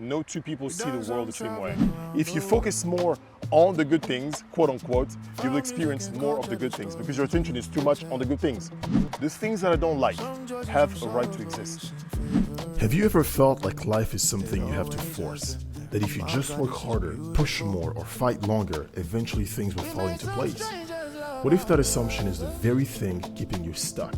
no two people see the world the same way. If you focus more on the good things, quote unquote, you will experience more of the good things because your attention is too much on the good things. The things that I don't like have a right to exist. Have you ever felt like life is something you have to force? That if you just work harder, push more, or fight longer, eventually things will fall into place? What if that assumption is the very thing keeping you stuck?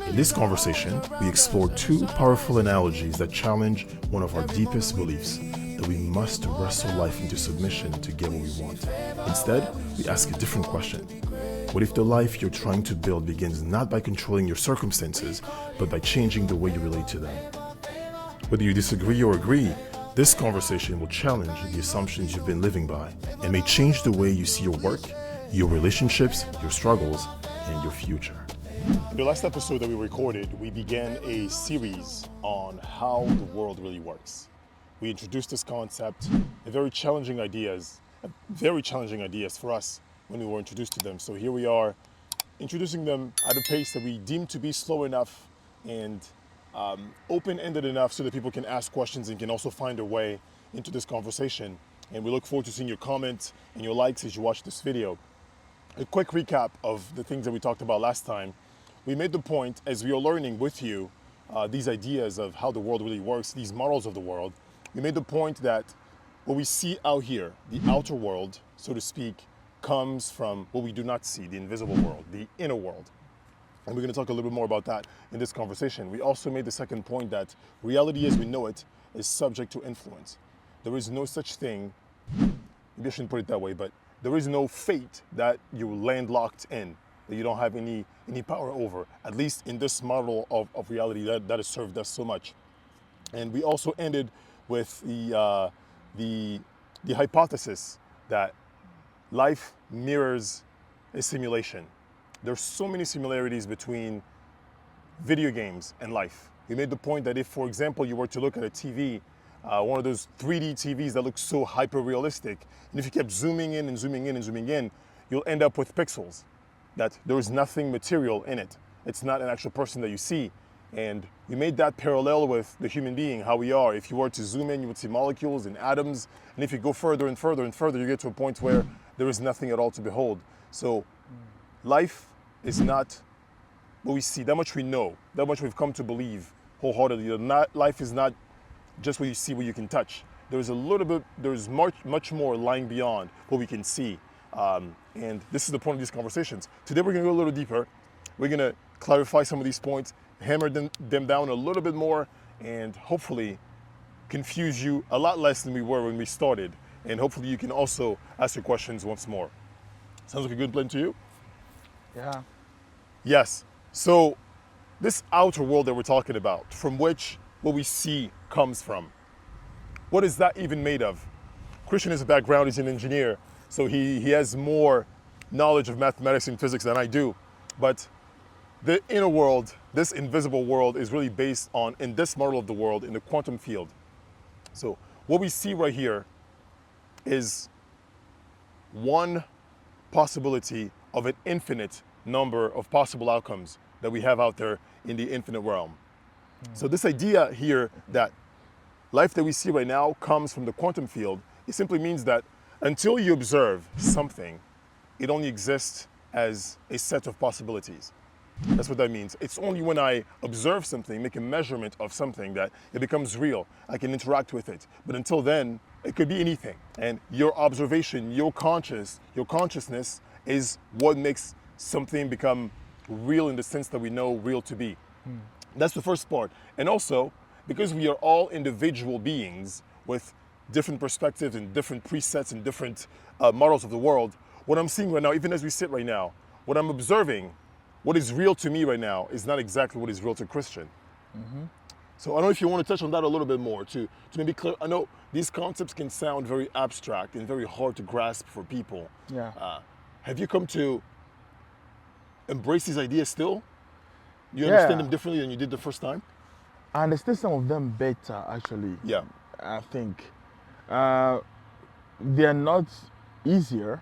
In this conversation, we explore two powerful analogies that challenge one of our deepest beliefs, that we must wrestle life into submission to get what we want. Instead, we ask a different question. What if the life you're trying to build begins not by controlling your circumstances, but by changing the way you relate to them? Whether you disagree or agree, this conversation will challenge the assumptions you've been living by and may change the way you see your work, your relationships, your struggles, and your future. In the last episode that we recorded, we began a series on how the world really works. We introduced this concept, very challenging ideas for us when we were introduced to them. So here we are, introducing them at a pace that we deem to be slow enough and open-ended enough so that people can ask questions and can also find their way into this conversation. And we look forward to seeing your comments and your likes as you watch this video. A quick recap of the things that we talked about last time. We made the point, as we are learning with you these ideas of how the world really works, these models of the world, we made the point that what we see out here, the outer world, so to speak, comes from what we do not see, the invisible world, the inner world. And we're going to talk a little bit more about that in this conversation. We also made the second point that reality as we know it is subject to influence. There is no such thing, maybe I shouldn't put it that way, but there is no fate that you're landlocked in, that you don't have any power over, at least in this model of reality that has served us so much. And we also ended with the hypothesis that life mirrors a simulation. There's so many similarities between video games and life. We made the point that if, for example, you were to look at a TV, one of those 3D TVs that looks so hyper-realistic, and if you kept zooming in and zooming in and zooming in, you'll end up with pixels, that there is nothing material in it. It's not an actual person that you see. And we made that parallel with the human being, how we are. If you were to zoom in, you would see molecules and atoms, and if you go further and further and further, you get to a point where there is nothing at all to behold. So life is not what we see, that much we know, that much we've come to believe wholeheartedly. Life is not just what you see, what you can touch. There's much more lying beyond what we can see. And this is the point of these conversations. Today we're gonna go a little deeper. We're gonna clarify some of these points, hammer them down a little bit more, and hopefully confuse you a lot less than we were when we started. And hopefully you can also ask your questions once more. Sounds like a good plan to you? Yeah. Yes. So this outer world that we're talking about, from which what we see comes from, what is that even made of? Christian is a background, he's an engineer, so he has more knowledge of mathematics and physics than I do. But the inner world, this invisible world, is really based on, in this model of the world, in the quantum field. So what we see right here is one possibility of an infinite number of possible outcomes that we have out there in the infinite realm. So this idea here that life that we see right now comes from the quantum field, it simply means that until you observe something, it only exists as a set of possibilities. That's what that means. It's only when I observe something, make a measurement of something, that it becomes real. I can interact with it. But until then, it could be anything. And your observation, your consciousness is what makes something become real in the sense that we know real to be. That's the first part. And also, because we are all individual beings with different perspectives and different presets and different models of the world, what I'm seeing right now, even as we sit right now, what I'm observing, what is real to me right now is not exactly what is real to Christian. So I don't know if you want to touch on that a little bit more to maybe clear. I know these concepts can sound very abstract and very hard to grasp for people. Yeah. Have you come to embrace these ideas still? You understand them differently than you did the first time? I understand some of them better, actually. Yeah. I think they're not easier,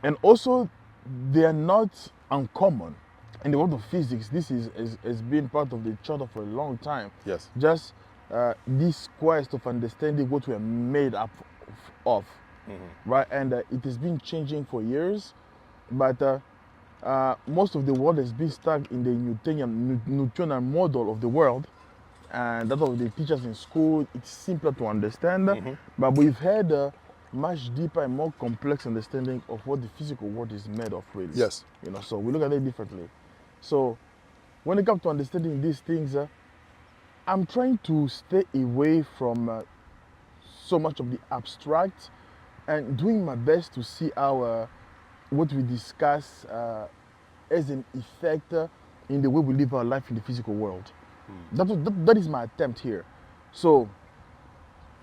and also they're not uncommon. In the world of physics, this has been part of the charter for a long time. Yes. Just this quest of understanding what we are made up of, right? And it has been changing for years, but most of the world has been stuck in the Newtonian model of the world, and that's what they teach us in school. It's simpler to understand, but we've had a much deeper and more complex understanding of what the physical world is made of, really. Yes. You know, so we look at it differently. So when it comes to understanding these things, I'm trying to stay away from so much of the abstract and doing my best to see how what we discuss as an effect in the way we live our life in the physical world. That is my attempt here. So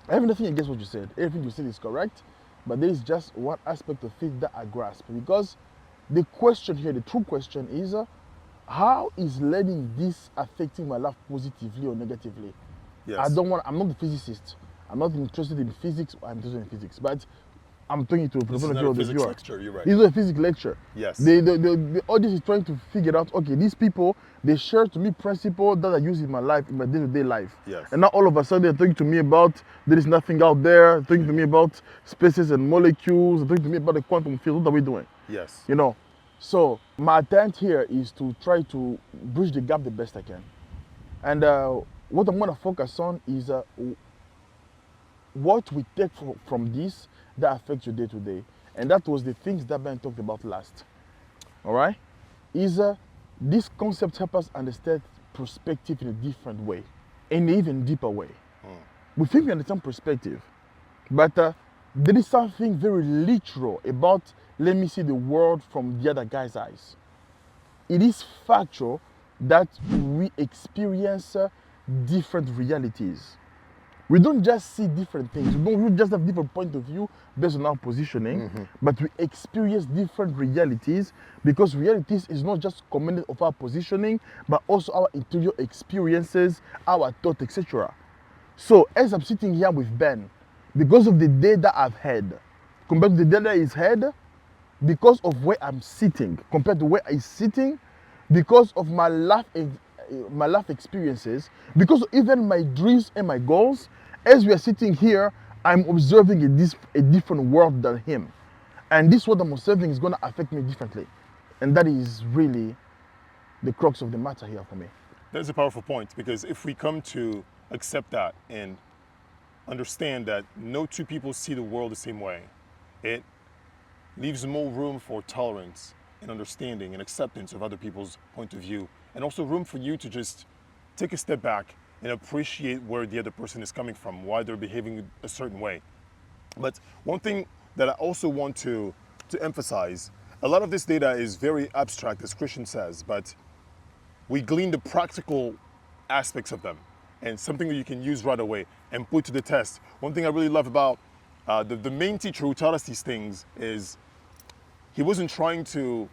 I have nothing against what you said. Everything you said is correct, but there is just one aspect of it that I grasp. Because the question here, the true question is, how is learning this affecting my life positively or negatively? Yes. I'm not a physicist. I'm not interested in physics. I'm interested in physics, but I'm talking to a This is not professional a physics viewer. lecture, you're right. This is a physics lecture. Yes. The audience is trying to figure out, okay, these people, they share to me principles that I use in my life, in my day-to-day life. Yes. And now all of a sudden they're talking to me about there is nothing out there, talking to me about spaces and molecules, talking to me about the quantum field. What are we doing? Yes. You know, so my attempt here is to try to bridge the gap the best I can. And what I'm going to focus on is what we take from this that affects your day to day. And that was the things that Ben talked about last. All right? Is this concept help us understand perspective in a different way, in an even deeper way. We think we understand perspective, but there is something very literal about, let me see the world from the other guy's eyes. It is factual that we experience different realities. We don't just see different things. We don't just have different point of view based on our positioning, but we experience different realities because realities is not just commanded of our positioning, but also our interior experiences, our thought, etc. So as I'm sitting here with Ben, because of the day that I've had, compared to the day that he's had, because of where I'm sitting, compared to where he's sitting, because of my life experiences, because of even my dreams and my goals, as we are sitting here, I'm observing a different world than him. And this what I'm observing is going to affect me differently. And that is really the crux of the matter here for me. That's a powerful point, because if we come to accept that and understand that no two people see the world the same way, it leaves more room for tolerance and understanding and acceptance of other people's point of view, and also room for you to just take a step back and appreciate where the other person is coming from, why they're behaving a certain way. But one thing that I also want to emphasize, a lot of this data is very abstract, as Christian says, but we glean the practical aspects of them and something that you can use right away and put to the test. One thing I really love about the main teacher who taught us these things is he wasn't trying to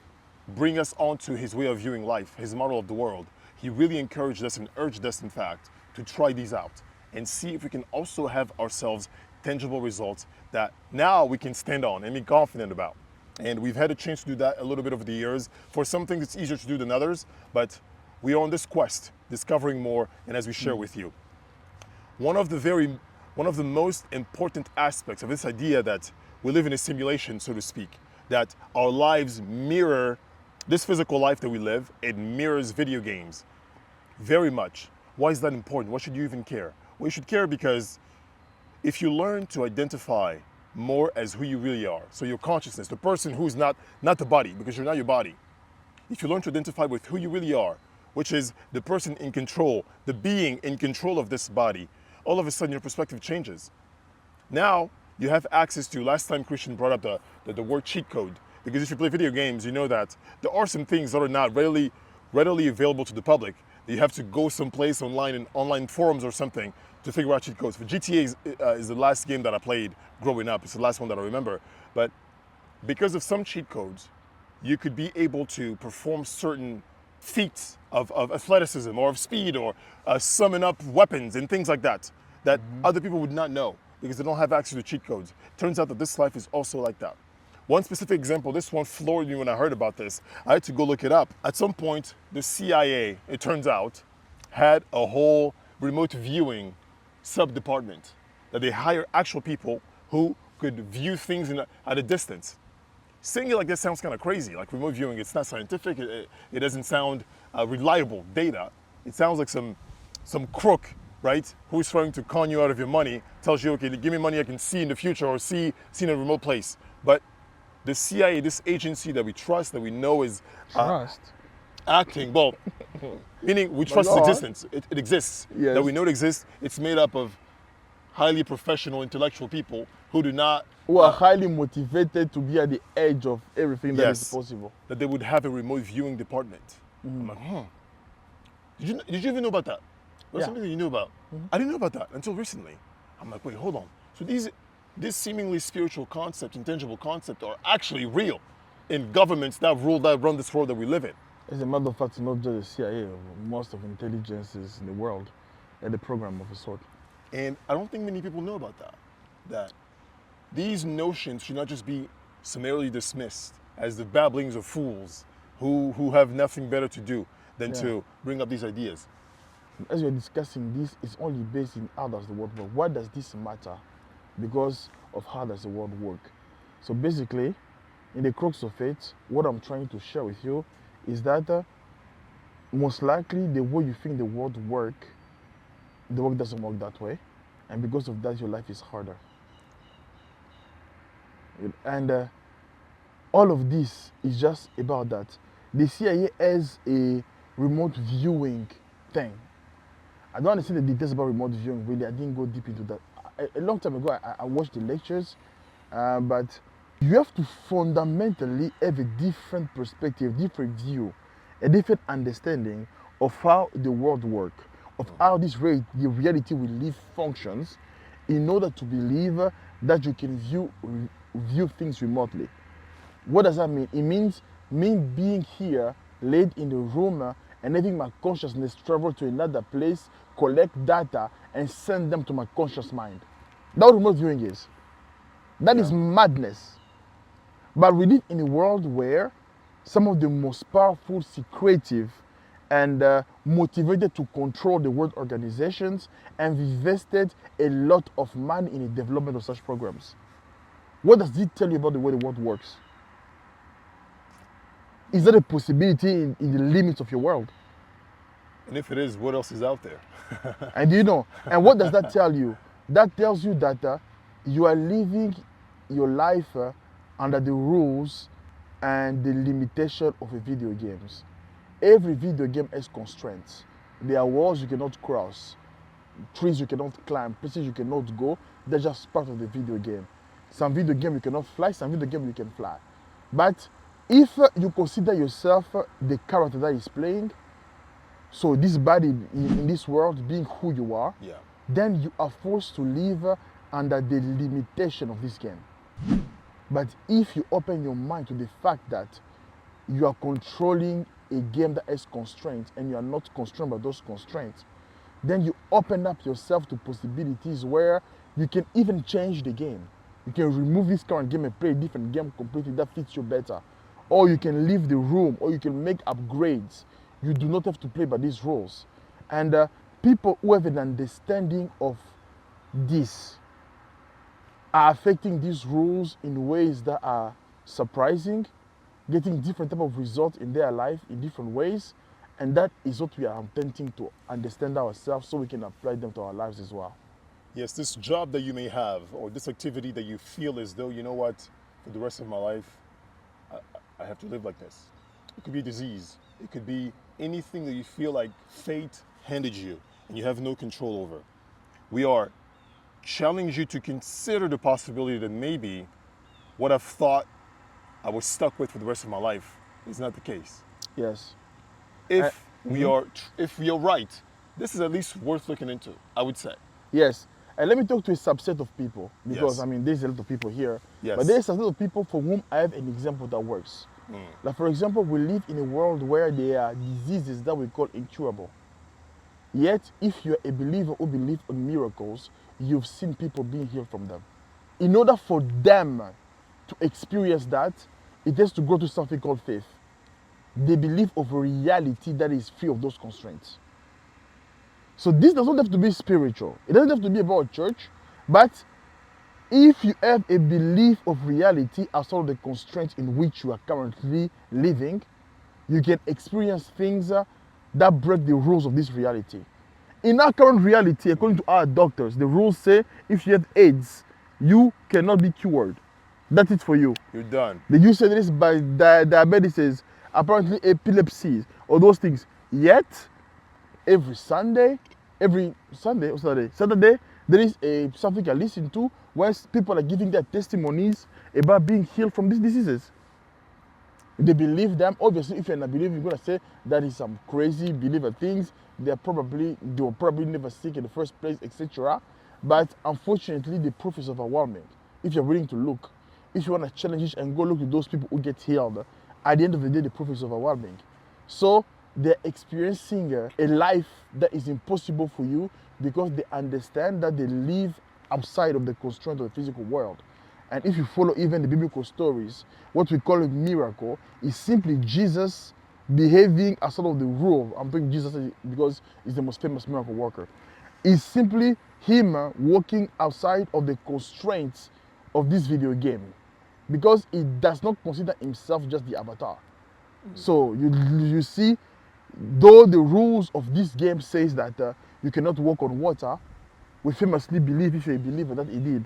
bring us onto his way of viewing life, his model of the world. He really encouraged us and urged us, in fact, to try these out and see if we can also have ourselves tangible results that now we can stand on and be confident about. And we've had a chance to do that a little bit over the years. For some things it's easier to do than others, but we are on this quest, discovering more, and as we share with you. One of the most important aspects of this idea that we live in a simulation, so to speak, that our lives mirror this physical life that we live, it mirrors video games very much. Why is that important? Why should you even care? Well, you should care because if you learn to identify more as who you really are, so your consciousness, the person who's not the body, because you're not your body. If you learn to identify with who you really are, which is the person in control, the being in control of this body, all of a sudden your perspective changes. Now you have access to, last time Christian brought up the word cheat code, because if you play video games, you know that there are some things that are not readily available to the public. You have to go someplace online in online forums or something to figure out cheat codes. For GTA is the last game that I played growing up. It's the last one that I remember. But because of some cheat codes, you could be able to perform certain feats of athleticism or of speed or summon up weapons and things like that other people would not know because they don't have access to cheat codes. Turns out that this life is also like that. One specific example, this one floored me when I heard about this. I had to go look it up. At some point, the CIA, it turns out, had a whole remote viewing sub-department, that they hire actual people who could view things at a distance. Saying it like this sounds kind of crazy, like remote viewing. It's not scientific. It doesn't sound reliable data. It sounds like some crook, right, who's trying to con you out of your money, tells you, okay, give me money I can see in the future or see in a remote place. But the CIA, this agency that we trust, that we know is Trust. acting, well, meaning we trust its existence. It exists. Yes. That we know it exists. It's made up of highly professional, intellectual people who do not... Who are highly motivated to be at the edge of everything that is possible. That they would have a remote viewing department. I'm like, Did you even know about that? Was something that you knew about? I didn't know about that until recently. I'm like, wait, hold on. So these seemingly spiritual concepts, intangible concepts, are actually real in governments that run this world that we live in. As a matter of fact, not just the CIA, most of intelligences in the world had a program of a sort. And I don't think many people know about that. That these notions should not just be summarily dismissed as the babblings of fools who have nothing better to do than to bring up these ideas. As we're discussing this, it's only based in how does the world work. Why does this matter? Because of how does the world work. So basically, in the crux of it, what I'm trying to share with you is that most likely the way you think the world work doesn't work that way. And because of that, your life is harder. And all of this is just about that. The CIA has a remote viewing thing. I don't understand the details about remote viewing, really. I didn't go deep into that. A long time ago, I watched the lectures, but you have to fundamentally have a different perspective, different view, a different understanding of how the world works, of how the reality we live functions, in order to believe that you can view things remotely. What does that mean? It means me being here, laid in the room, and having my consciousness travel to another place, collect data, and send them to my conscious mind. That's what remote viewing is. That is madness. But we live in a world where some of the most powerful, secretive, and motivated to control the world organizations have invested a lot of money in the development of such programs. What does it tell you about the way the world works? Is that a possibility in the limits of your world? And if it is, what else is out there? And and what does that tell you? That tells you that you are living your life under the rules and the limitation of a video games. Every video game has constraints. There are walls you cannot cross, trees you cannot climb, places you cannot go. That's just part of the video game. Some video game you cannot fly, some video game you can fly. But if you consider yourself the character that is playing, so this body in this world being who you are, then you are forced to live under the limitation of this game. But if you open your mind to the fact that you are controlling a game that has constraints and you are not constrained by those constraints, then you open up yourself to possibilities where you can even change the game. You can remove this current game and play a different game completely that fits you better. Or you can leave the room, or you can make upgrades. You do not have to play by these rules. And people who have an understanding of this are affecting these rules in ways that are surprising, getting different type of results in their life in different ways. And that is what we are attempting to understand ourselves so we can apply them to our lives as well. Yes, this job that you may have, or this activity that you feel as though, you know what, for the rest of my life, I have to live like this. It could be a disease. It could be anything that you feel like fate handed you and you have no control over. We are challenging you to consider the possibility that maybe what I've thought I was stuck with for the rest of my life is not the case. Yes. If we are right, this is at least worth looking into, I would say. Yes. And let me talk to a subset of people, because I mean, there's a lot of people here, but there's a lot of people for whom I have an example that works. Like, for example, we live in a world where there are diseases that we call incurable. Yet, if you're a believer who believes in miracles, you've seen people being healed from them. In order for them to experience that, it has to go to something called faith. They believe of a reality that is free of those constraints. So this does not have to be spiritual. It doesn't have to be about church, but if you have a belief of reality outside of the constraints in which you are currently living, you can experience things that break the rules of this reality. In our current reality, according to our doctors, the rules say if you have AIDS, you cannot be cured. That's it for you. You're done. They use this by diabetes, apparently epilepsy, or those things. Yet, every Sunday, Saturday, there is something I listen to where people are giving their testimonies about being healed from these diseases. They believe them. Obviously, if you're not believing, you're gonna say that is some crazy believer things. They were probably never sick in the first place, etc. But unfortunately, the proof is overwhelming. If you're willing to look, if you want to challenge it and go look at those people who get healed, at the end of the day, the proof is overwhelming. So they're experiencing a life that is impossible for you because they understand that they live outside of the constraint of the physical world. And if you follow even the biblical stories, what we call a miracle is simply Jesus behaving outside of the rule. I'm talking Jesus because he's the most famous miracle worker. It's simply him walking outside of the constraints of this video game, because he does not consider himself just the avatar. So you see, though the rules of this game says that you cannot walk on water, we famously believe, if you're a believer, that he did.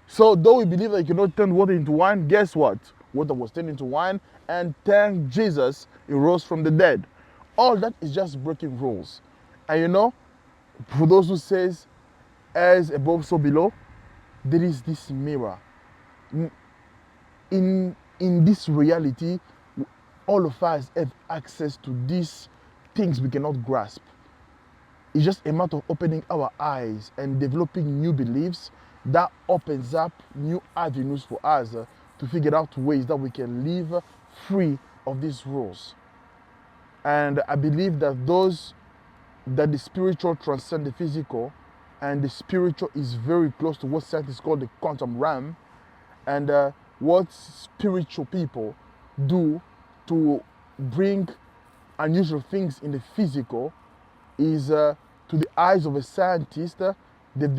So though we believe that you cannot turn water into wine, guess what? Water was turned into wine, and thank Jesus, he rose from the dead. All that is just breaking rules. And you know, for those who says, as above, so below, there is this mirror. In this reality, all of us have access to these things we cannot grasp. It's just a matter of opening our eyes and developing new beliefs that opens up new avenues for us to figure out ways that we can live free of these rules. And I believe that the spiritual transcend the physical, and the spiritual is very close to what scientists call the quantum realm. And what spiritual people do to bring unusual things in the physical is, to the eyes of a scientist, they've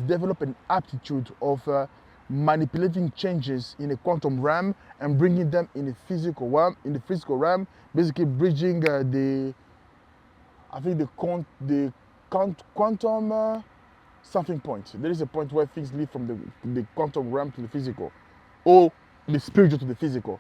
developed an aptitude of manipulating changes in the quantum realm and bringing them in the physical realm. Basically bridging the quantum something point. There is a point where things lead from the quantum realm to the physical, or the spiritual to the physical.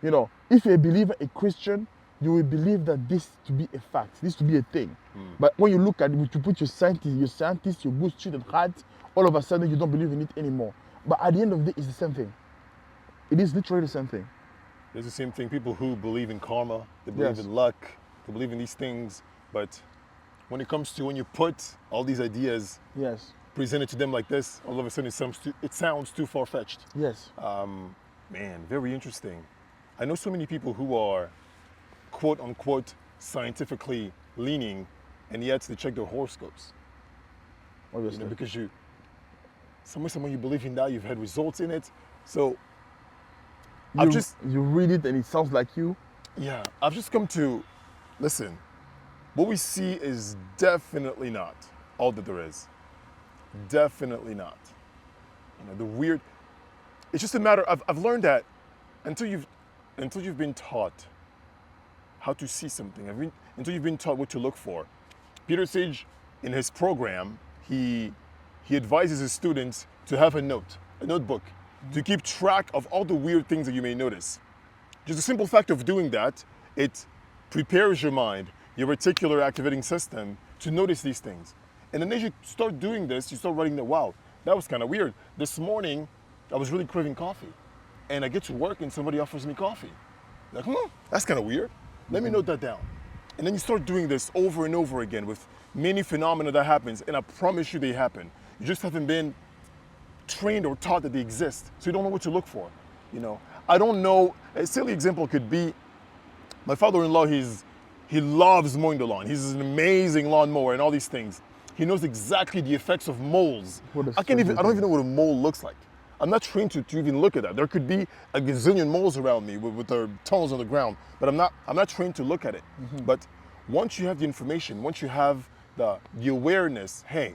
You know, if you're a believer, a Christian, you will believe that this to be a fact, this to be a thing. But when you look at it, you put your scientist, your good street and heart, all of a sudden you don't believe in it anymore. But at the end of the day, it's the same thing. It is literally the same thing. It's the same thing. People who believe in karma, they believe in luck, they believe in these things. But when it comes to when you put all these ideas presented to them like this, all of a sudden it sounds too far-fetched. Yes. Man, very interesting. I know so many people who are quote unquote scientifically leaning, and yet they check their horoscopes. Obviously. You know, because somewhere you believe in that, you've had results in it. So you read it and it sounds like you. Yeah, I've just come to listen. What we see is definitely not all that there is. Definitely not. You know, it's just a matter of, I've learned that until you've been taught how to see something, until you've been taught what to look for. Peter Sage, in his program, he advises his students to have a notebook, to keep track of all the weird things that you may notice. Just the simple fact of doing that, it prepares your mind, your reticular activating system, to notice these things. And then as you start doing this, you start writing that, wow, that was kind of weird. This morning, I was really craving coffee. And I get to work and somebody offers me coffee. Like, that's kind of weird. Let me note that down. And then you start doing this over and over again with many phenomena that happens, and I promise you they happen. You just haven't been trained or taught that they exist, so you don't know what to look for. You know, I don't know, a silly example could be, my father-in-law, he loves mowing the lawn. He's an amazing lawnmower and all these things. He knows exactly the effects of moles. I don't even know what a mole looks like. I'm not trained to even look at that. There could be a gazillion moles around me with their tunnels on the ground, but I'm not trained to look at it. But once you have the information, once you have the awareness, hey,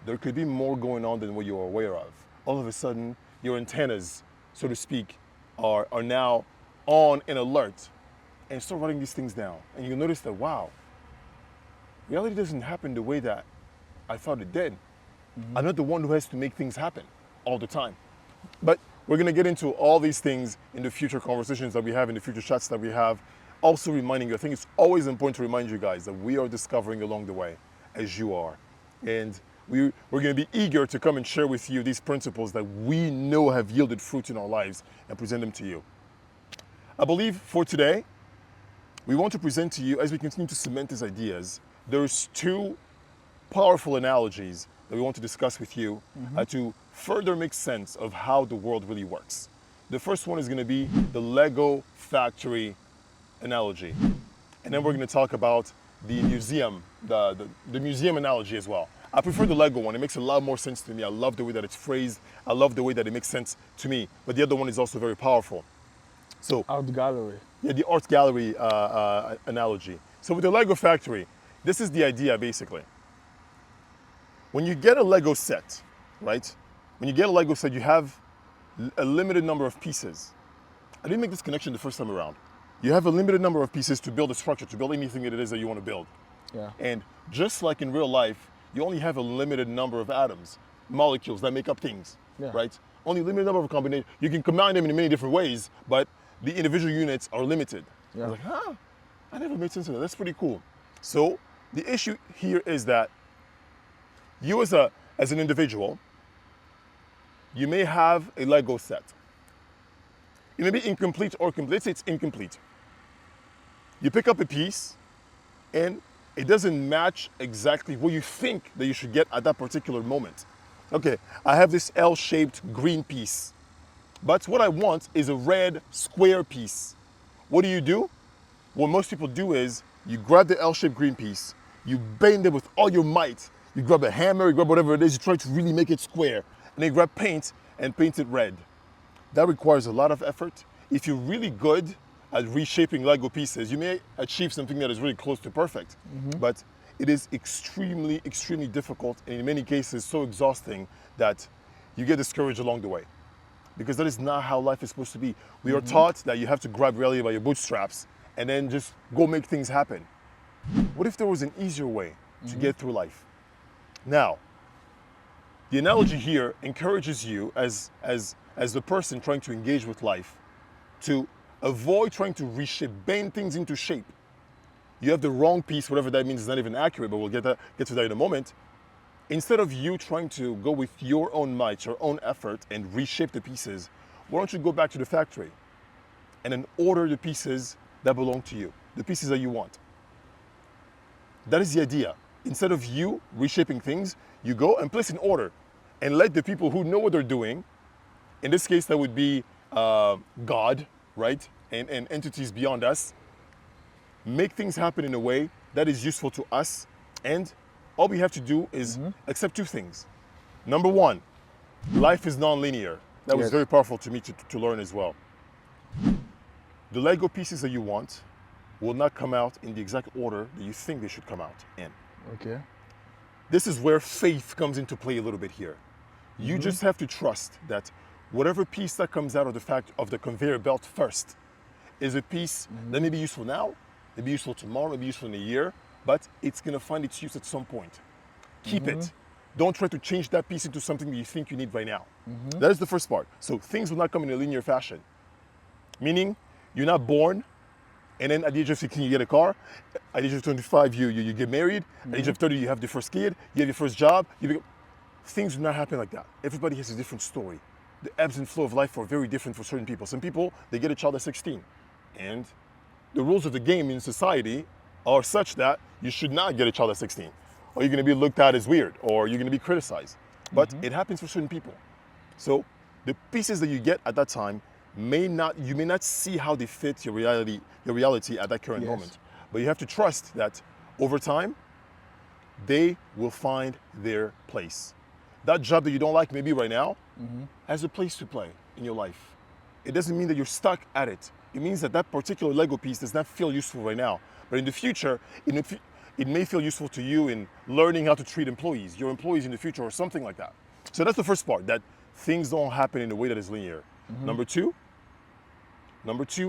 there could be more going on than what you're aware of. All of a sudden, your antennas, so to speak, are now on and alert, and start writing these things down. And you'll notice that, wow, reality doesn't happen the way that I thought it did. I'm not the one who has to make things happen all the time. But we're gonna get into all these things in the future conversations that we have, in the future chats that we have. Also reminding you, I think it's always important to remind you guys that we are discovering along the way, as you are. And we're gonna be eager to come and share with you these principles that we know have yielded fruit in our lives and present them to you. I believe for today, we want to present to you, as we continue to cement these ideas, there's two powerful analogies that we want to discuss with you to further make sense of how the world really works. The first one is going to be the Lego factory analogy. And then we're going to talk about the museum, the museum analogy as well. I prefer the Lego one. It makes a lot more sense to me. I love the way that it's phrased. I love the way that it makes sense to me. But the other one is also very powerful. So Art gallery. yeah, the art gallery analogy. So with the Lego factory, this is the idea basically. When you get a Lego set, right? When you get a Lego set, you have a limited number of pieces. I didn't make this connection the first time around. You have a limited number of pieces to build a structure, to build anything that it is that you want to build. Yeah. And just like in real life, you only have a limited number of atoms, molecules that make up things, right? Only a limited number of combinations. You can combine them in many different ways, but the individual units are limited. I was like, I never made sense of that. That's pretty cool. So the issue here is that you as an individual, you may have a Lego set. It may be incomplete or complete. Let's say it's incomplete. You pick up a piece and it doesn't match exactly what you think that you should get at that particular moment. Okay, I have this L-shaped green piece, but what I want is a red square piece. What do? What most people do is you grab the L-shaped green piece, you bend it with all your might. You grab a hammer, you grab whatever it is, you try to really make it square. And then you grab paint and paint it red. That requires a lot of effort. If you're really good at reshaping Lego pieces, you may achieve something that is really close to perfect. But it is extremely, extremely difficult, and in many cases so exhausting that you get discouraged along the way. Because that is not how life is supposed to be. We are taught that you have to grab reality by your bootstraps and then just go make things happen. What if there was an easier way to get through life? Now, the analogy here encourages you as the person trying to engage with life to avoid trying to reshape, bend things into shape. You have the wrong piece, whatever that means is not even accurate, but we'll get to that in a moment. Instead of you trying to go with your own might, your own effort, and reshape the pieces, why don't you go back to the factory and then order the pieces that belong to you, the pieces that you want. That is the idea. Instead of you reshaping things, you go and place an order and let the people who know what they're doing, in this case that would be God, right? And entities beyond us, make things happen in a way that is useful to us. And all we have to do is accept two things. Number one, life is non-linear. That was very powerful to me to learn as well. The Lego pieces that you want will not come out in the exact order that you think they should come out in. Okay. This is where faith comes into play a little bit here. You just have to trust that whatever piece that comes out of the conveyor belt first is a piece that may be useful now, may be useful tomorrow, may be useful in a year, but it's going to find its use at some point. Keep it. Don't try to change that piece into something that you think you need right now. That is the first part. So things will not come in a linear fashion. Meaning, you're not born, and then at the age of 16 you get a car. At the age of 25 you get married. At the age of 30 you have the first kid. You have your first job. Things do not happen like that. Everybody has a different story. The ebbs and flow of life are very different for certain people. Some people, they get a child at 16. And the rules of the game in society are such that you should not get a child at 16. Or you're going to be looked at as weird, or you're going to be criticized. But it happens for certain people. So the pieces that you get at that time you may not see how they fit your reality at that current moment. But you have to trust that over time, they will find their place. That job that you don't like maybe right now has a place to play in your life. It doesn't mean that you're stuck at it. It means that that particular Lego piece does not feel useful right now. But in the future, in it may feel useful to you in learning how to treat employees, your employees in the future, or something like that. So that's the first part, that things don't happen in a way that is linear. Number two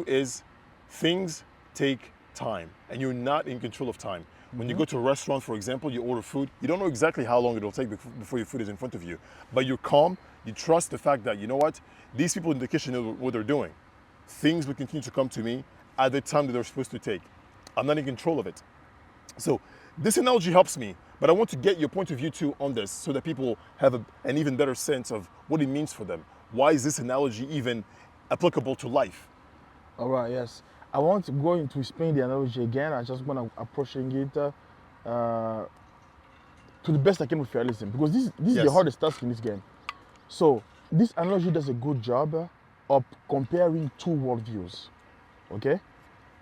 is things take time, and you're not in control of time. When you go to a restaurant, for example, you order food, you don't know exactly how long it'll take before your food is in front of you, but you're calm, you trust the fact that, you know what, these people in the kitchen know what they're doing. Things will continue to come to me at the time that they're supposed to take. I'm not in control of it. So this analogy helps me, but I want to get your point of view too on this so that people have an even better sense of what it means for them. Why is this analogy even applicable to life? All right, yes. I want to go into explain the analogy again. I just want to approaching it to the best I can with realism, because this is the Yes. hardest task in this game. So this analogy does a good job of comparing two worldviews. Okay,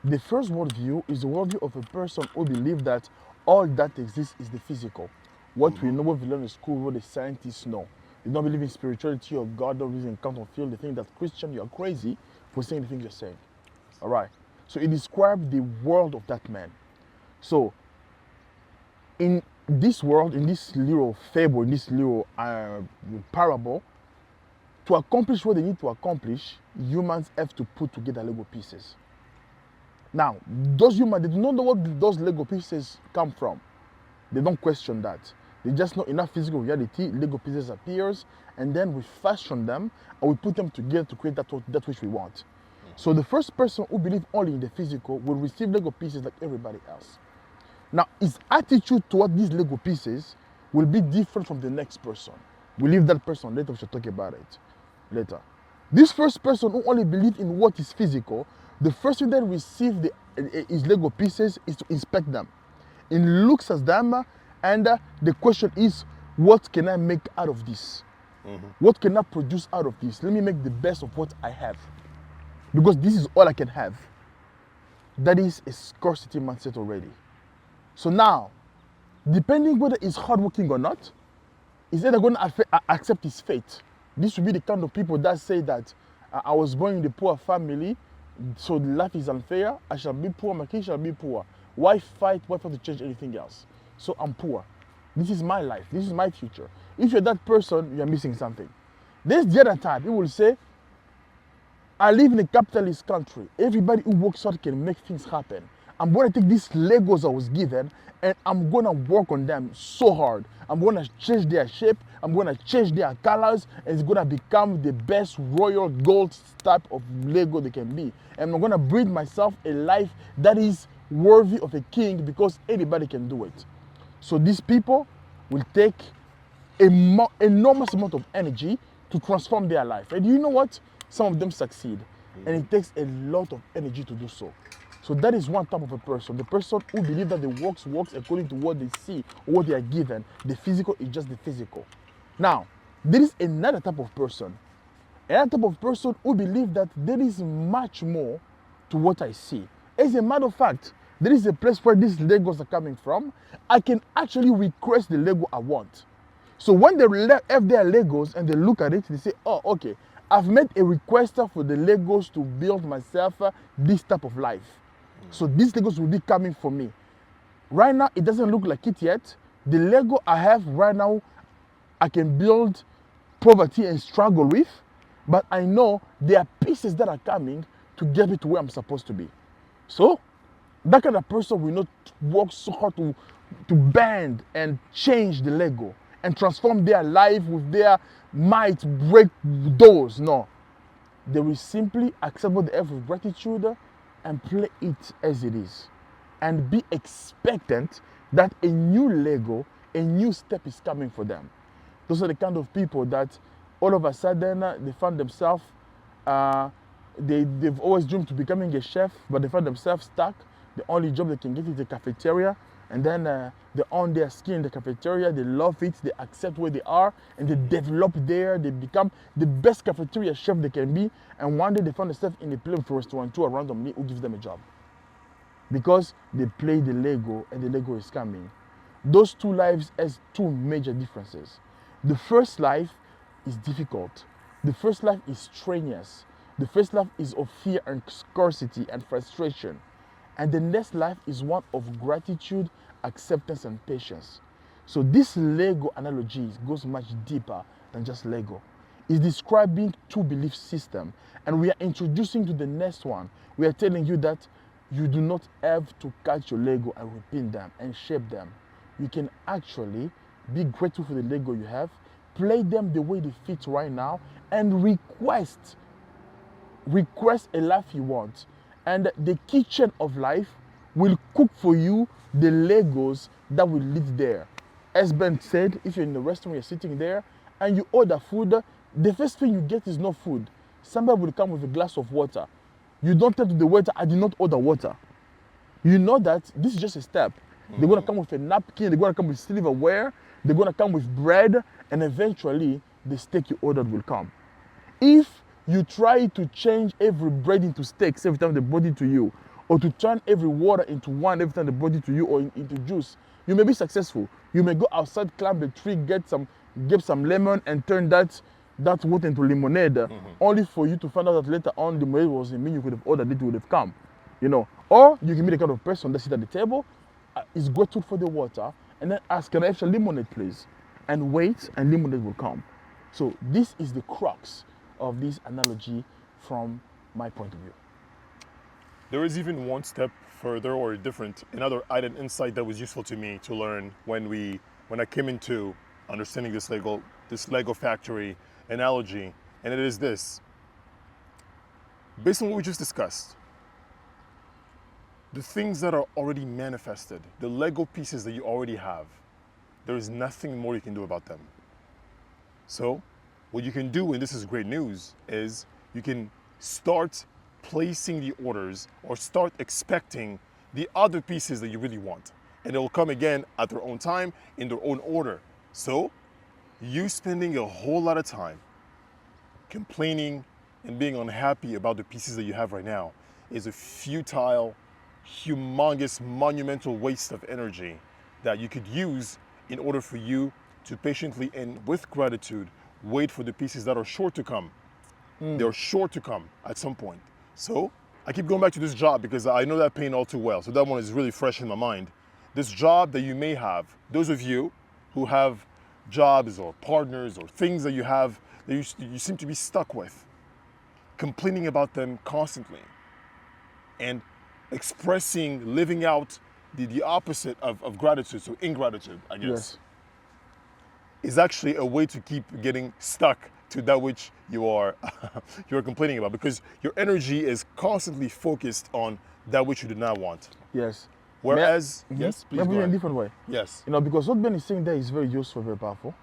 the first worldview is the worldview of a person who believes that all that exists is the physical. What we know, what we learn in school, what the scientists know. They don't believe in spirituality or God, don't believe in count on field. They think that Christian, you're crazy for saying the things you're saying. All right. So it describes the world of that man. So in this world, in this little fable, in this little parable, to accomplish what they need to accomplish, humans have to put together Lego pieces. Now, those humans, they do not know what those Lego pieces come from. They don't question that. They just know enough physical reality, Lego pieces appears, and then we fashion them and we put them together to create that which we want. So the first person who believes only in the physical will receive Lego pieces like everybody else. Now, his attitude toward these Lego pieces will be different from the next person. We'll leave that person later, we should talk about it later. This first person who only believes in what is physical, the first thing that receives his Lego pieces is to inspect them. He looks at them and the question is, what can I make out of this? What can I produce out of this? Let me make the best of what I have, because this is all I can have. That is a scarcity mindset already. So now, depending whether he's hardworking or not, is either going to accept his fate. This will be the kind of people that say that I was born in the poor family, so life is unfair. I shall be poor, my kids shall be poor. Why fight? Why fight to change anything else? So I'm poor. This is my life. This is my future. If you're that person, you're missing something. There's the other type. He will say, I live in a capitalist country. Everybody who works hard can make things happen. I'm going to take these Legos I was given and I'm going to work on them so hard. I'm going to change their shape. I'm going to change their colors. And it's going to become the best royal gold type of Lego they can be. And I'm going to breed myself a life that is worthy of a king, because anybody can do it. So these people will take an enormous amount of energy to transform their life. And you know what? Some of them succeed. And it takes a lot of energy to do so. So that is one type of a person. The person who believes that the works according to what they see or what they are given. The physical is just the physical. Now, there is another type of person. Another type of person who believes that there is much more to what I see. As a matter of fact, there is a place where these Legos are coming from. I can actually request the Lego I want. So when they have their Legos and they look at it, they say, oh, okay, I've made a request for the Legos to build myself this type of life. So these Legos will be coming for me. Right now, it doesn't look like it yet. The Lego I have right now, I can build poverty and struggle with, but I know there are pieces that are coming to get me to where I'm supposed to be. So that kind of person will not work so hard to bend and change the Lego and transform their life with their might, break doors. No. They will simply accept what they have with gratitude and play it as it is. And be expectant that a new Lego, a new step is coming for them. Those are the kind of people that all of a sudden they find themselves, they've always dreamed to becoming a chef, but they find themselves stuck. The only job they can get is the cafeteria, and then they own their skin in the cafeteria, they love it, they accept where they are, and they develop there, they become the best cafeteria chef they can be, and one day they find themselves in a place with a restaurateur randomly who gives them a job. Because they play the Lego, and the Lego is coming. Those two lives has two major differences. The first life is difficult. The first life is strenuous. The first life is of fear and scarcity and frustration. And the next life is one of gratitude acceptance, and patience. So this Lego analogy goes much deeper than just Lego. It's describing two belief systems, and we are introducing to the next one. We are telling you that you do not have to catch your Lego and repeat them and shape them. You can actually be grateful for the Lego you have, play them the way they fit right now, and request a life you want. And the kitchen of life will cook for you the Legos that will live there. As Ben said, if you're in the restaurant, you're sitting there and you order food, the first thing you get is not food. Somebody will come with a glass of water. You don't tell to the waiter, I did not order water. You know that this is just a step. They're going to come with a napkin, they're going to come with silverware, they're going to come with bread, and eventually the steak you ordered will come. If you try to change every bread into steaks every time they brought it to you, or to turn every water into wine every time they brought it to you, or into juice, you may be successful. You may go outside, climb the tree, get some lemon, and turn that water into lemonade, only for you to find out that later on the lemonade was in mean you could have ordered it would have come, you know. Or you can be the kind of person that sits at the table, is grateful for the water, and then ask, can I have some lemonade, please? And wait, and lemonade will come. So this is the crux of this analogy from my point of view. There is even one step further or different, another added insight that was useful to me to learn when I came into understanding this Lego factory analogy, and it is this. Based on what we just discussed, the things that are already manifested, the Lego pieces that you already have, there is nothing more you can do about them. So what you can do, and this is great news, is you can start placing the orders or start expecting the other pieces that you really want. And it will come again at their own time, in their own order. So you spending a whole lot of time complaining and being unhappy about the pieces that you have right now is a futile, humongous, monumental waste of energy that you could use in order for you to patiently and with gratitude wait for the pieces that are sure to come. They're sure to come at some point. So I keep going back to this job because I know that pain all too well. So that one is really fresh in my mind. This job that you may have, those of you who have jobs or partners or things that you have that you seem to be stuck with, complaining about them constantly and expressing, living out the opposite of gratitude, so ingratitude, I guess, is actually a way to keep getting stuck to that which you are complaining about, because your energy is constantly focused on that which you do not want. Yes. Whereas, yes, please maybe go in a ahead. different way. Yes. You know, because what Ben is saying there is very useful, very powerful.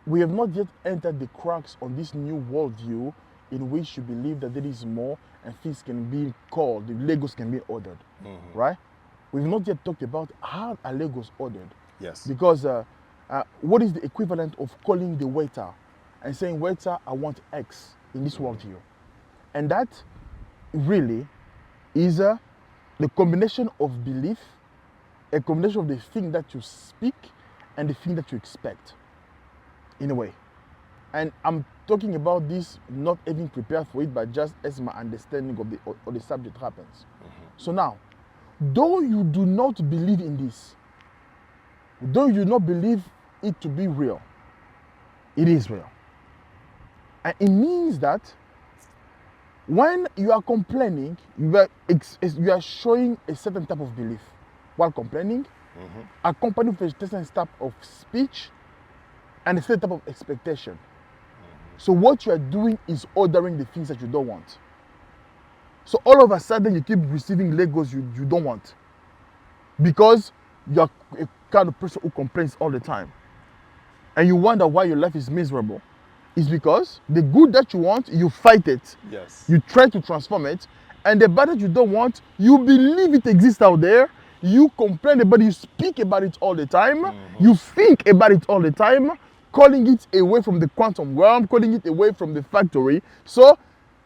We have not yet entered the cracks on this new worldview in which you believe that there is more and things can be called, the Legos can be ordered, right? We've not yet talked about how are Legos ordered. Yes. Because what is the equivalent of calling the waiter and saying, waiter, I want X in this worldview? And that really is the combination of belief, a combination of the thing that you speak and the thing that you expect, in a way. And I'm talking about this not having prepared for it, but just as my understanding of the subject happens. So now, though you do not believe in this, though you do not believe it to be real, it is real. And it means that when you are complaining, you are showing a certain type of belief while complaining, accompanied with a certain type of speech and a certain type of expectation. So what you are doing is ordering the things that you don't want. So all of a sudden you keep receiving Legos you don't want, because you are a kind of person who complains all the time. And you wonder why your life is miserable. It's because the good that you want, you fight it. Yes. You try to transform it. And the bad that you don't want, you believe it exists out there. You complain about it, you speak about it all the time. You think about it all the time, calling it away from the quantum realm, calling it away from the factory. So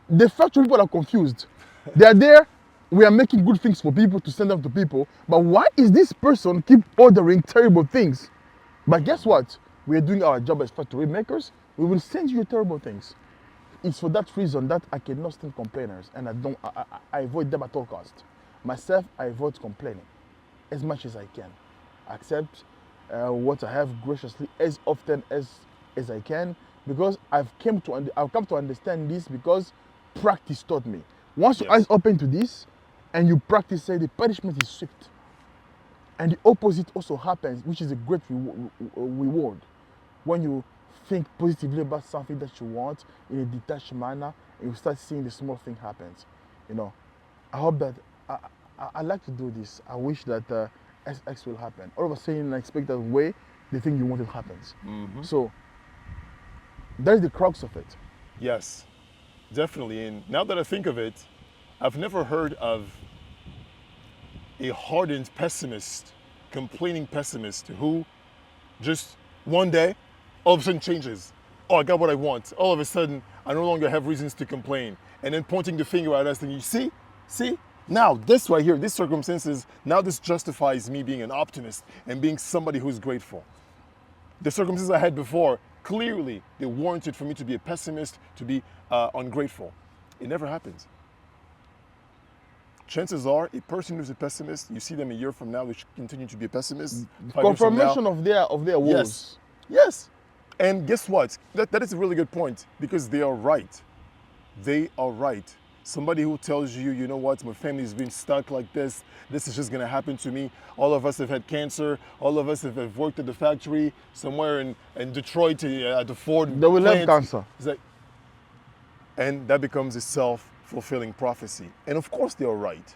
the factory people are confused. They are there. We are making good things for people to send them to people. But why is this person keep ordering terrible things? But guess what? We are doing our job as factory makers. We will send you terrible things. It's for that reason that I cannot stand complainers, and I avoid them at all costs. Myself, I avoid complaining. as much as I can. Accept what I have graciously as often as I can, because I've come to understand this because practice taught me. Once your Yes. eyes open to this and you practice, say the punishment is swift. And the opposite also happens, which is a great reward. When you think positively about something that you want in a detached manner, and you start seeing the small thing happens. I hope that I like to do this. I wish that X will happen. All of a sudden, in an unexpected way, the thing you wanted happens. So that's the crux of it. Yes, definitely. And now that I think of it, I've never heard of a hardened pessimist, complaining pessimist who just one day all of a sudden changes. Oh, I got what I want. All of a sudden, I no longer have reasons to complain. And then pointing the finger at us and you see, now this right here, these circumstances, now this justifies me being an optimist and being somebody who's grateful. The circumstances I had before, clearly they warranted for me to be a pessimist, to be ungrateful. It never happens. Chances are, a person who's a pessimist, you see them a year from now, they should continue to be a pessimist. 5 years from now, Confirmation of their woes. yes. And guess what? That is a really good point, because they are right. They are right. Somebody who tells you, you know what, my family's been stuck like this is just gonna happen to me. All of us have had cancer. All of us have worked at the factory somewhere in Detroit at the Ford They will have plant. cancer. It's like, and that becomes a self-fulfilling prophecy. And of course they are right.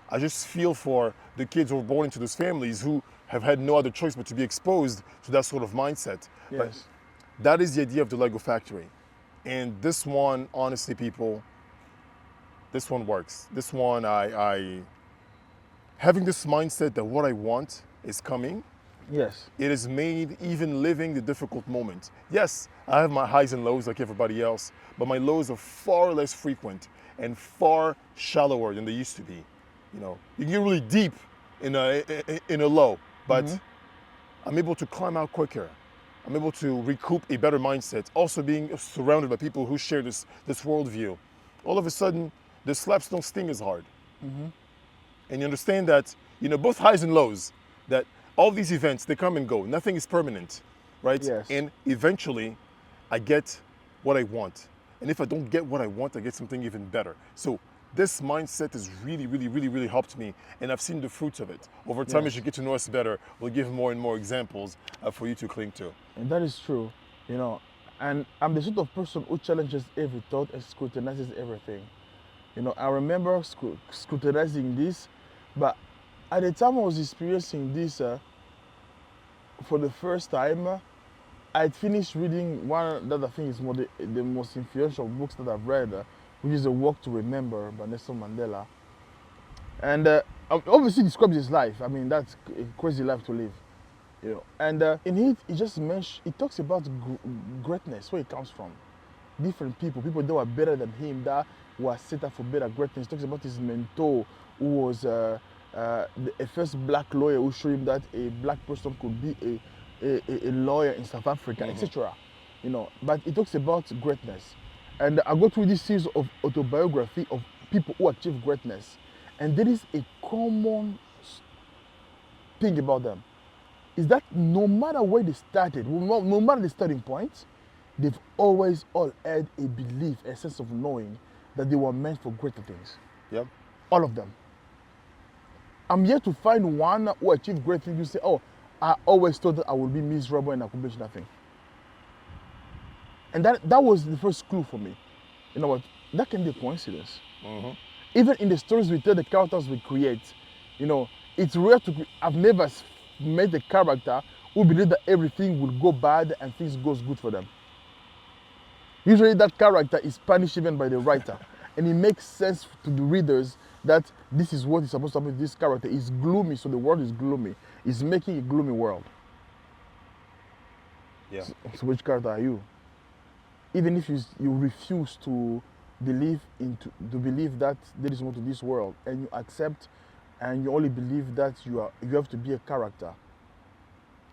I just feel for the kids who are born into those families who have had no other choice but to be exposed to that sort of mindset. Yes. But that is the idea of the Lego factory. And this one, honestly, people, this one works. This one, I having this mindset that what I want is coming, Yes. it has made even living the difficult moment. Yes, I have my highs and lows like everybody else, but my lows are far less frequent and far shallower than they used to be. You can get really deep in a low, but I'm able to climb out quicker. I'm able to recoup a better mindset. Also being surrounded by people who share this worldview. All of a sudden, the slaps don't sting as hard. And you understand that, both highs and lows, that all these events, they come and go. Nothing is permanent, right? Yes. And eventually, I get what I want. And if I don't get what I want, I get something even better. So this mindset has really, really, really, really helped me. And I've seen the fruits of it. Over time, as you get to know us better, we'll give more and more examples for you to cling to. And that is true, and I'm the sort of person who challenges every thought and scrutinizes everything. I remember scrutinizing this, but at the time I was experiencing this for the first time, I'd finished reading one that I think is the most influential books that I've read, which is A Walk to Remember by Nelson Mandela. And obviously describes his life. I mean, that's a crazy life to live. And in it, it talks about greatness, where it comes from. Different people that were better than him, that were set up for better greatness. He talks about his mentor, who was a first black lawyer, who showed him that a black person could be a lawyer in South Africa, etc. But it talks about greatness. And I go through this series of autobiography of people who achieve greatness. And there is a common thing about them. Is that no matter where they started, no matter the starting point, they've always all had a belief, a sense of knowing that they were meant for greater things. Yep. All of them. I'm yet to find one who achieved great things. You say, oh, I always thought that I would be miserable and accomplish nothing. And that was the first clue for me. You know what? That can be a coincidence. Even in the stories we tell, the characters we create, it's rare I've never met a character who believe that everything will go bad and things goes good for them. Usually that character is punished even by the writer. And it makes sense to the readers that this is what is supposed to happen to this character. It's gloomy, so the world is gloomy. It's making a gloomy world. Yeah. So which character are you? Even if you refuse to believe that there is more to this world, and you accept and you only believe that you have to be a character,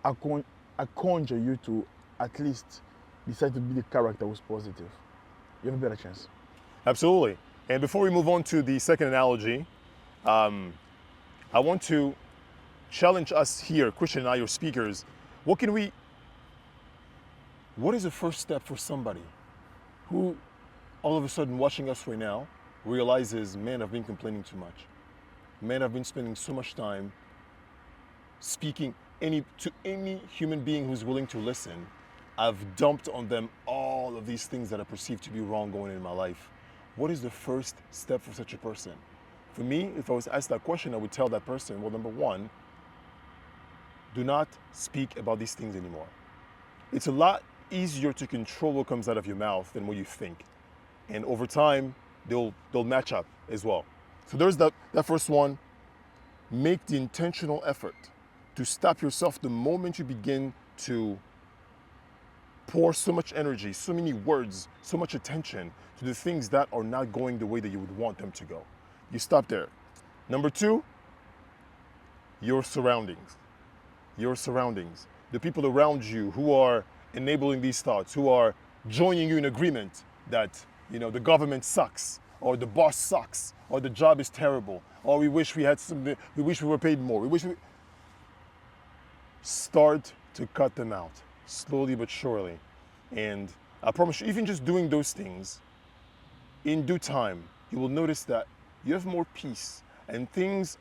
I conjure you to at least decide to be the character who's positive. You have a better chance. Absolutely. And before we move on to the second analogy, I want to challenge us here, Christian and I, your speakers. What is the first step for somebody who all of a sudden watching us right now realizes, man, I've been complaining too much. Man, I've been spending so much time speaking to any human being who's willing to listen. I've dumped on them all of these things that I perceive to be wrong going in my life. What is the first step for such a person? For me, if I was asked that question, I would tell that person, well, number one, do not speak about these things anymore. It's a lot easier to control what comes out of your mouth than what you think. And over time, they'll match up as well. So there's that first one. Make the intentional effort to stop yourself the moment you begin to pour so much energy, so many words, so much attention to the things that are not going the way that you would want them to go. You stop there. Number two, your surroundings. Your surroundings. The people around you who are enabling these thoughts, who are joining you in agreement that, the government sucks, or the boss sucks, or the job is terrible, or we wish we had something, we wish we were paid more, start to cut them out, slowly but surely. And I promise you, even just doing those things, in due time, you will notice that you have more peace, and things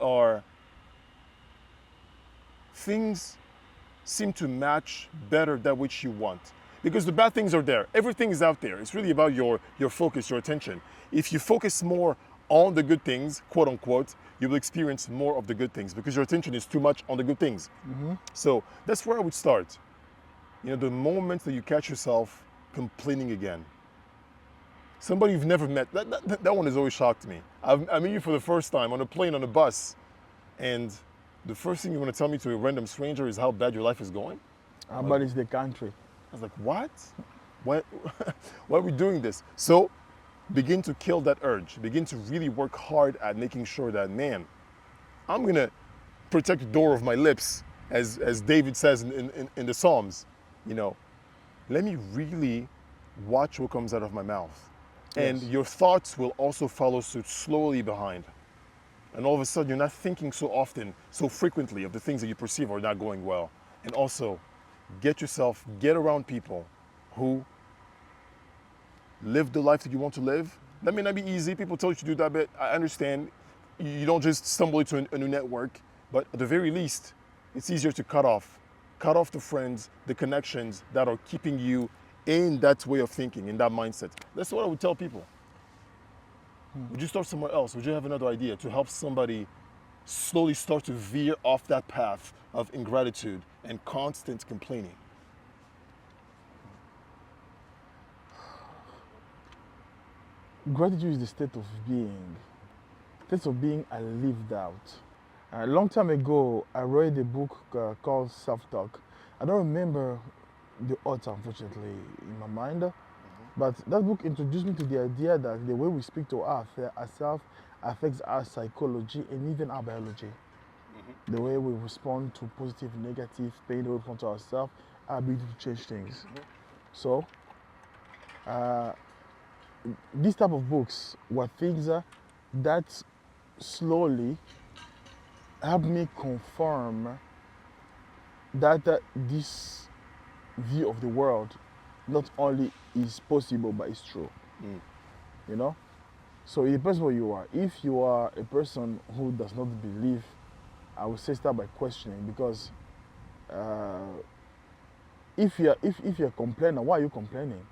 seem to match better that which you want. Because the bad things are there. Everything is out there. It's really about your focus, your attention. If you focus more on the good things, quote unquote, you will experience more of the good things because your attention is too much on the good things. Mm-hmm. So that's where I would start. The moment that you catch yourself complaining again. Somebody you've never met, that one has always shocked me. I meet you for the first time on a plane, on a bus, and the first thing you want to tell me to a random stranger is how bad your life is going? How bad is the country? I was like, what? Why are we doing this? So begin to kill that urge. Begin to really work hard at making sure that, man, I'm going to protect the door of my lips, as David says in the Psalms. Let me really watch what comes out of my mouth. And your thoughts will also follow suit slowly behind. And all of a sudden, you're not thinking so often, so frequently of the things that you perceive are not going well. And also, get around people who live the life that you want to live. That may not be easy. People tell you to do that, but I understand. You don't just stumble into a new network. But at the very least, it's easier to cut off the friends, the connections that are keeping you in that way of thinking, in that mindset. That's what I would tell people. Would you start somewhere else? Would you have another idea to help somebody slowly start to veer off that path of ingratitude and constant complaining? Gratitude is the state of being. State of being I lived out. A long time ago, I read a book called Self-Talk. I don't remember the author, unfortunately, in my mind. But that book introduced me to the idea that the way we speak to ourselves affects our psychology and even our biology. The way we respond to positive, negative pain, the way we respond to ourselves, our ability to change things. So, these type of books were things that slowly helped me confirm that this view of the world not only is possible, but it's true. So it depends where you are. If you are a person who does not believe, I would say start by questioning, because if you're complaining, why are you complaining?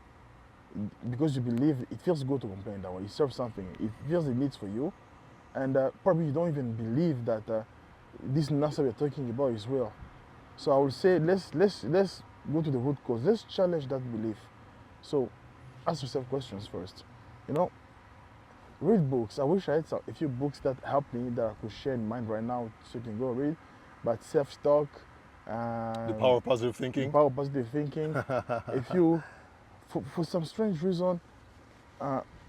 Because you believe it feels good to complain that way. It serves something. It feels the needs for you, and probably you don't even believe that this nonsense we're talking about is real. So I would say let's go to the root cause. Let's challenge that belief. So ask yourself questions first. Read books. I wish I had a few books that helped me that I could share in mind right now, so you can go read. But self-talk, the power of positive thinking. The power of positive thinking. If you, for some strange reason,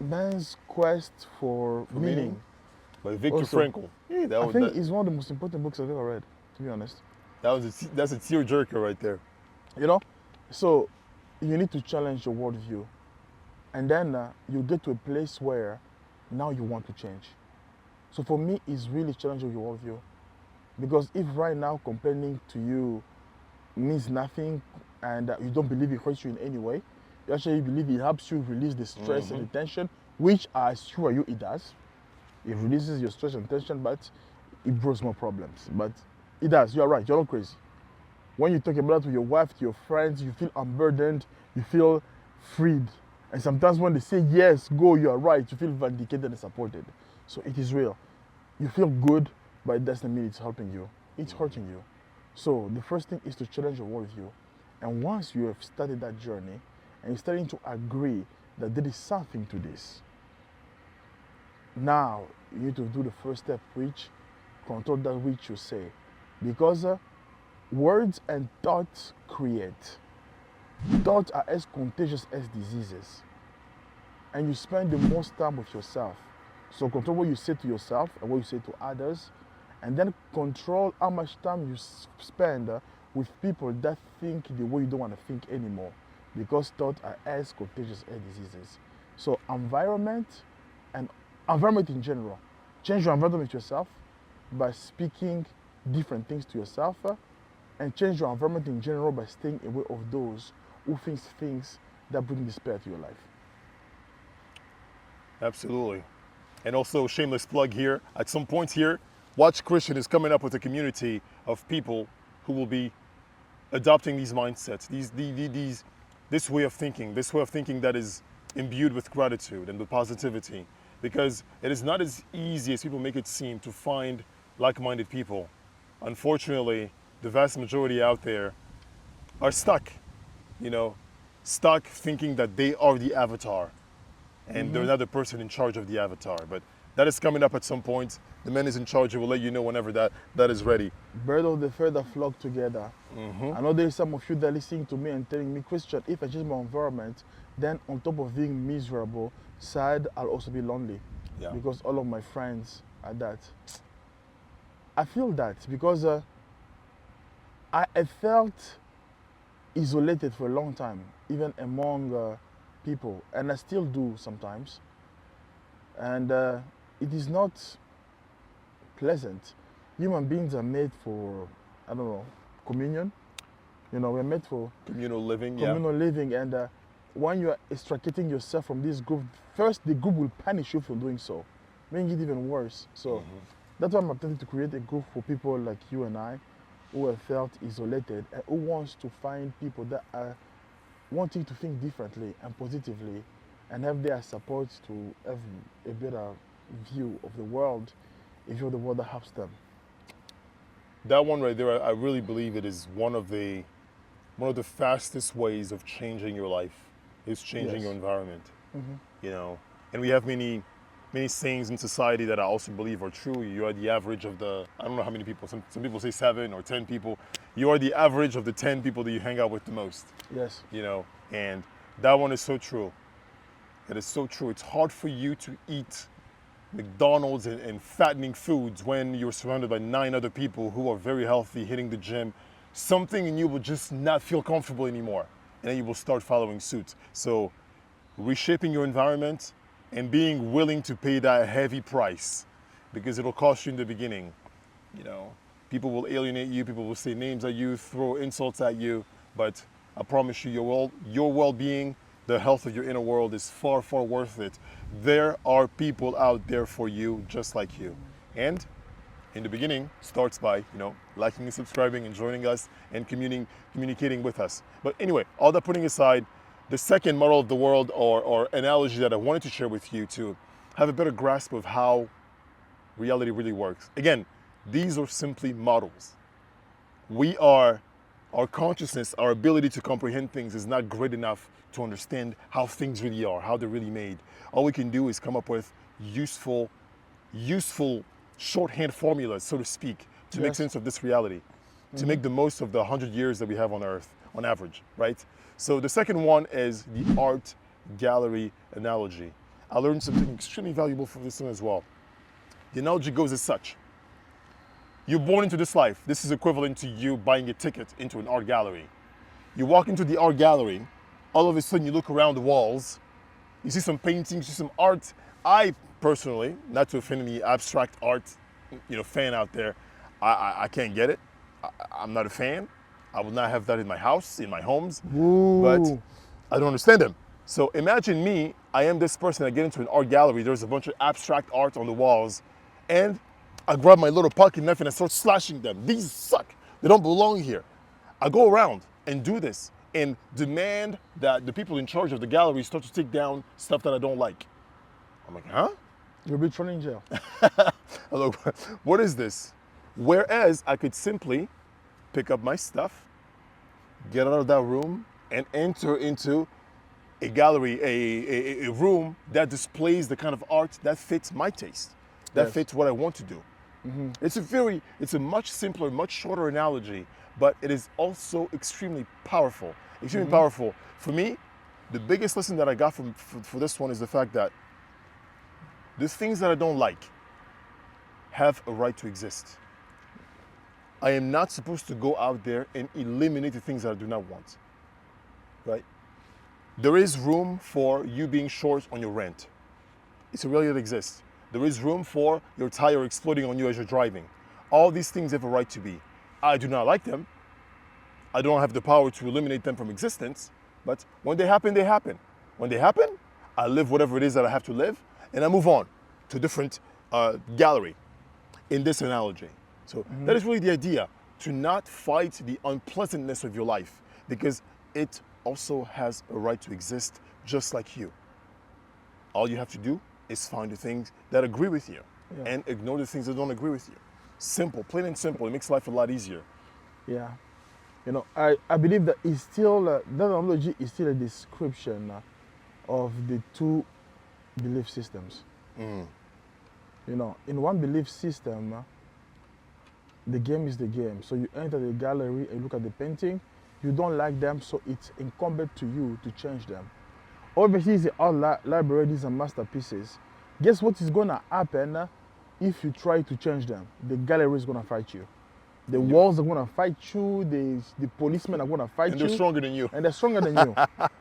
Man's Quest for Meaning by Viktor Frankl. Yeah, I think it's one of the most important books I've ever read, to be honest. That's a tearjerker right there. So you need to challenge your worldview, and then you get to a place where now you want to change. So for me, it's really challenging your worldview. Because if right now complaining to you means nothing and you don't believe it hurts you in any way, you actually believe it helps you release the stress and the tension, which I assure you it does. It releases your stress and tension, but it brings more problems. But it does. You're right. You're not crazy. When you talk about it with your wife, to your friends, you feel unburdened, you feel freed. And sometimes when they say yes, go, you are right, you feel vindicated and supported. So it is real. You feel good, but it doesn't mean it's helping you. It's hurting you. So the first thing is to challenge your worldview. And once you have started that journey and you're starting to agree that there is something to this, now you need to do the first step, which control that which you say. Because words and thoughts create. Thoughts are as contagious as diseases. And you spend the most time with yourself. So control what you say to yourself and what you say to others. And then control how much time you spend with people that think the way you don't want to think anymore. Because thoughts are as contagious as diseases. So environment in general. Change your environment yourself by speaking different things to yourself, and change your environment in general by staying away of those who think things that bring despair to your life. Absolutely. And also, shameless plug here, at some point here, Watch Christian is coming up with a community of people who will be adopting these mindsets, this way of thinking that is imbued with gratitude and with positivity. Because it is not as easy as people make it seem to find like-minded people. Unfortunately, the vast majority out there are stuck, stuck thinking that they are the avatar and they're not the person in charge of the avatar. But that is coming up at some point. The man is in charge. He will let you know whenever that is ready. Birds of the feather flock together. I know there is some of you that are listening to me and telling me, Christian, if I change my environment, then on top of being miserable, sad, I'll also be lonely. Yeah. Because all of my friends are that. I feel that because I felt isolated for a long time, even among people, and I still do sometimes. And it is not pleasant. Human beings are made for, communion. We're made for Communal living, communal living, and when you are extricating yourself from this group, first the group will punish you for doing so, making it even worse. So that's why I'm attempting to create a group for people like you and I, who have felt isolated and who wants to find people that are wanting to think differently and positively and have their support to have a better view of the world, a view of the world that helps them. That one right there, I really believe it is one of the fastest ways of changing your life, is changing your environment. And we have many sayings in society that I also believe are true. You are the average of the, I don't know how many people, some people say 7 or 10 people. You are the average of the 10 people that you hang out with the most. Yes. And that one is so true. It is so true. It's hard for you to eat McDonald's and fattening foods when you're surrounded by 9 other people who are very healthy, hitting the gym. Something in you will just not feel comfortable anymore. And then you will start following suit. So reshaping your environment and being willing to pay that heavy price, because it'll cost you in the beginning. People will alienate you, people will say names at you, throw insults at you, but I promise you, your well-being, the health of your inner world is far, far worth it. There are people out there for you just like you. And in the beginning, starts by, liking and subscribing and joining us and communicating with us. But anyway, all that putting aside, the second model of the world or analogy that I wanted to share with you to have a better grasp of how reality really works. Again, these are simply models. Our consciousness, our ability to comprehend things is not great enough to understand how things really are, how they're really made. All we can do is come up with useful shorthand formulas, so to speak, to make sense of this reality, to make the most of the 100 years that we have on Earth, on average, right? So the second one is the art gallery analogy. I learned something extremely valuable from this one as well. The analogy goes as such. You're born into this life. This is equivalent to you buying a ticket into an art gallery. You walk into the art gallery, all of a sudden you look around the walls, you see some paintings, you see some art. I personally, not to offend any abstract art fan out there, I can't get it. I'm not a fan. I would not have that in my house, in my homes. Ooh. But I don't understand them. So imagine me, I am this person, I get into an art gallery, there's a bunch of abstract art on the walls, and I grab my little pocket knife and I start slashing them. These suck. They don't belong here. I go around and do this and demand that the people in charge of the gallery start to take down stuff that I don't like. I'm like, huh? You'll be thrown in jail. I'm like, what is this? Whereas I could simply pick up my stuff, get out of that room, and enter into a gallery, a room that displays the kind of art that fits my taste, that fits what I want to do. It's a much simpler, much shorter analogy, but it is also extremely powerful. Extremely powerful. For me, the biggest lesson that I got for this one is the fact that the things that I don't like have a right to exist. I am not supposed to go out there and eliminate the things that I do not want, right? There is room for you being short on your rent. It's a reality that exists. There is room for your tire exploding on you as you're driving. All these things have a right to be. I do not like them. I don't have the power to eliminate them from existence, but when they happen, they happen. When they happen, I live whatever it is that I have to live, and I move on to a different gallery in this analogy. So that is really the idea, to not fight the unpleasantness of your life, because it also has a right to exist just like you. All you have to do is find the things that agree with you and ignore the things that don't agree with you. Simple, plain and simple. It makes life a lot easier. Yeah. You know, I believe that it's still, that analogy is still a description of the two belief systems. You know, in one belief system, the game is the game. So you enter the gallery and look at the painting. You don't like them, so it's incumbent to you to change them. Obviously, the art library, these are masterpieces. Guess what is going to happen if you try to change them? The gallery is going to fight you. The walls are going to fight you. The policemen are going to fight you. And they're stronger than you. And they're stronger than you.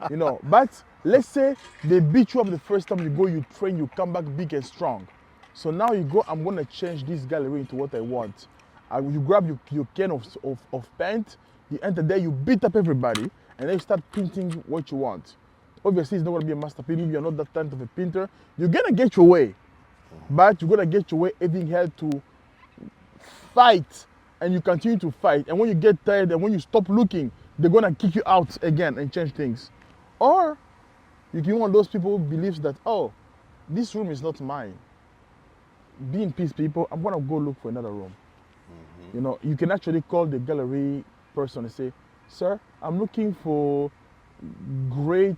You know, but let's say they beat you up the first time you go, you train, you come back big and strong. So now you go, I'm going to change this gallery into what I want. You grab your can of paint, you enter there, you beat up everybody, and then you start painting what you want. Obviously, it's not going to be a masterpiece. Maybe you're not that kind of a painter. You're going to get your way. But you're going to get your way having had to fight, and you continue to fight. And when you get tired and when you stop looking, they're going to kick you out again and change things. Or you can be one of those people who believes that, oh, this room is not mine. Be in peace, people. I'm going to go look for another room. You know, you can actually call the gallery person and say, sir, I'm looking for great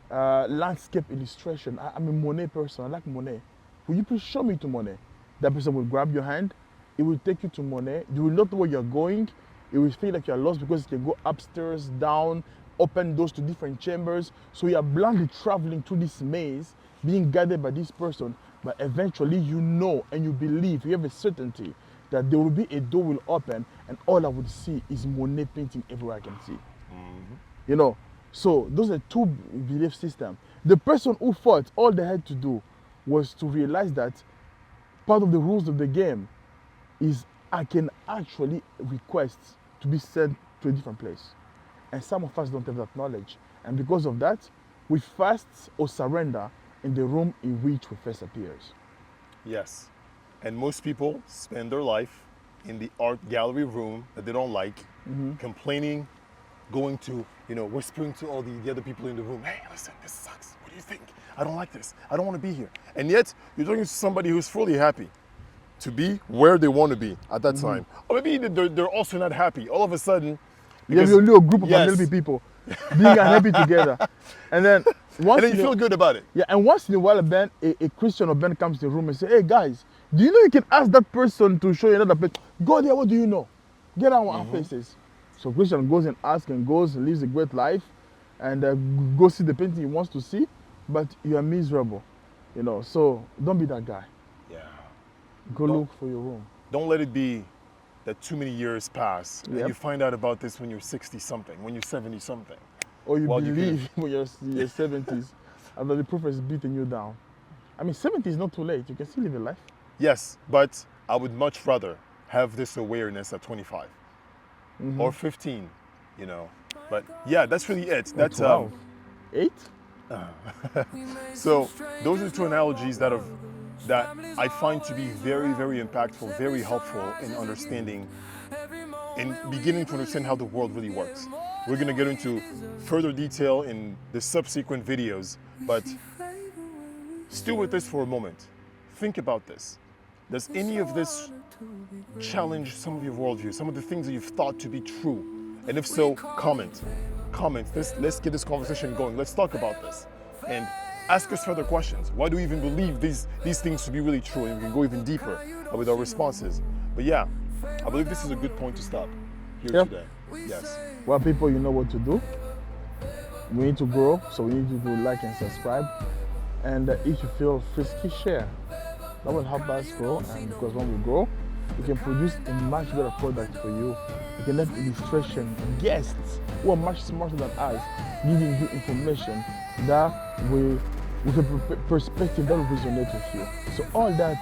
landscape illustration. I'm a Monet person. I like Monet. Will you please show me to Monet? That person will grab your hand. It will take you to Monet. You will not know where you're going. It will feel like you're lost because you can go upstairs, down, open doors to different chambers. So you are blindly traveling through this maze, being guided by this person. But eventually you know and you believe, you have a certainty that there will be a door will open and all I would see is Monet painting everywhere I can see. You know, so those are two belief systems. The person who fought, all they had to do was to realize that part of the rules of the game is I can actually request to be sent to a different place. And some of us don't have that knowledge. And because of that, we fast or surrender in the room in which we first appears. Yes. And most people spend their life in the art gallery room that they don't like, complaining, going to, whispering to all the other people in the room, hey, listen, this sucks. What do you think? I don't like this. I don't want to be here. And yet, you're talking to somebody who's fully happy to be where they want to be at that time. Or maybe they're also not happy. All of a sudden, you have your little group of unhappy people being unhappy together. And then you feel good about it. Yeah, and once in a while, a Christian or Ben comes to the room and says, hey guys, do you know you can ask that person to show you another place? Go there, what do you know? Get out of our faces. So Christian goes and asks and goes and lives a great life and go see the painting he wants to see, but you are miserable, so don't be that guy. Yeah. Go look for your room. Don't let it be that too many years pass and you find out about this when you're 60-something, when you're 70-something. Or you believe when you're in your 70s after the prophet is beating you down. I mean, 70 is not too late. You can still live a life. Yes, but I would much rather have this awareness at 25 or 15, you know. But yeah, that's really it. That's 12. 8? So those are two analogies that I find to be very, very impactful, very helpful in understanding and beginning to understand how the world really works. We're going to get into further detail in the subsequent videos, but still with this for a moment. Think about this. Does any of this challenge some of your worldview, some of the things that you've thought to be true? And if so, comment. Let's get this conversation going. Let's talk about this. And ask us further questions. Why do we even believe these things to be really true? And we can go even deeper with our responses. But yeah, I believe this is a good point to stop here today. Yes. Well, people, you know what to do. We need to grow, so we need to do like and subscribe. And if you feel frisky, share. That will help us grow, and because when we grow, we can produce a much better product for you. We can have illustration, guests who are much smarter than us, giving you information that with a perspective that will resonate with you. So all that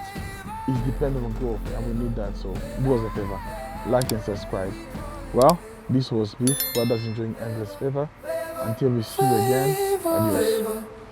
is dependent on growth, and we need that. So do us a favor, like and subscribe. Well, this was B.E.E.F, Brothers Enjoying Endless Favor. Until we see you again, adios.